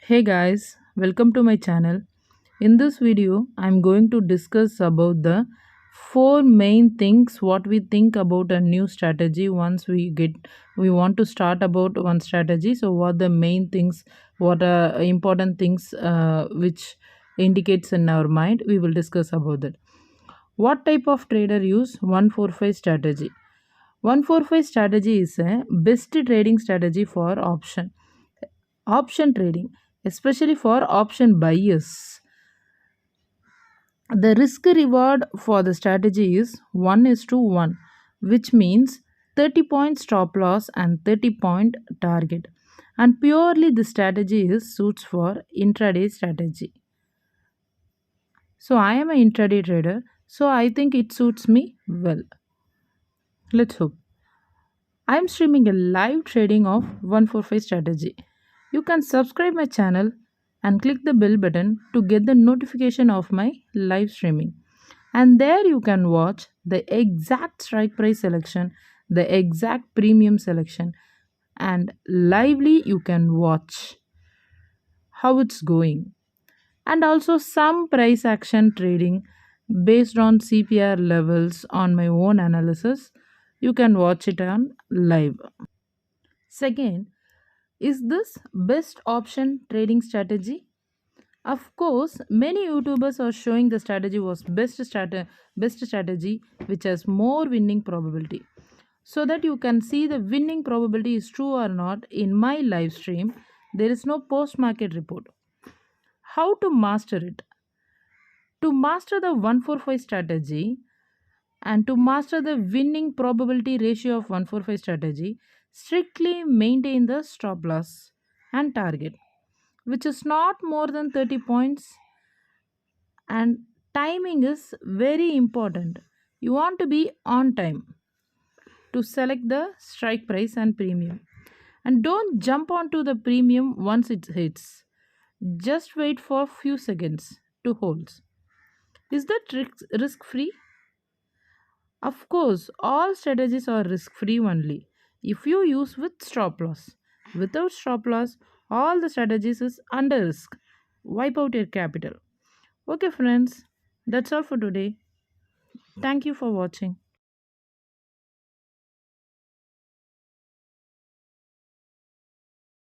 Hey guys, welcome to my channel. In this video, I'm going to discuss about the four main things what we think about a new strategy once we want to start about one strategy. So what the main things, what are important things which indicates in our mind, we will discuss about that. What type of trader use 145 strategy? 145 strategy is a best trading strategy for option trading, especially for option buyers. The risk reward for the strategy is 1 is to 1, which means 30 point stop loss and 30-point target. And purely the strategy is suits for intraday strategy. So I am an intraday trader, so I think it suits me well. Let's hope. I am streaming a live trading of 145 strategy. You can subscribe my channel and click the bell button to get the notification of my live streaming. And there you can watch the exact strike price selection, the exact premium selection, and lively you can watch how it's going. And also some price action trading based on CPR levels on my own analysis. You can watch it on live. Second, is this best option trading strategy? Of course, many YouTubers are showing the strategy was best strategy which has more winning probability. So that you can see the winning probability is true or not in my live stream, there is no post market report. How to master it? To master the 145 strategy and to master the winning probability ratio of 145 strategy, strictly maintain the stop loss and target, which is not more than 30 points, and timing is very important. You want to be on time to select the strike price and premium, and don't jump onto the premium once it hits. Just wait for few seconds to hold. Is that risk free? Of course, all strategies are risk free only if you use with stop loss. Without stop loss, all the strategies is under risk. Wipe out your capital. Okay, friends, that's all for today. Thank you for watching.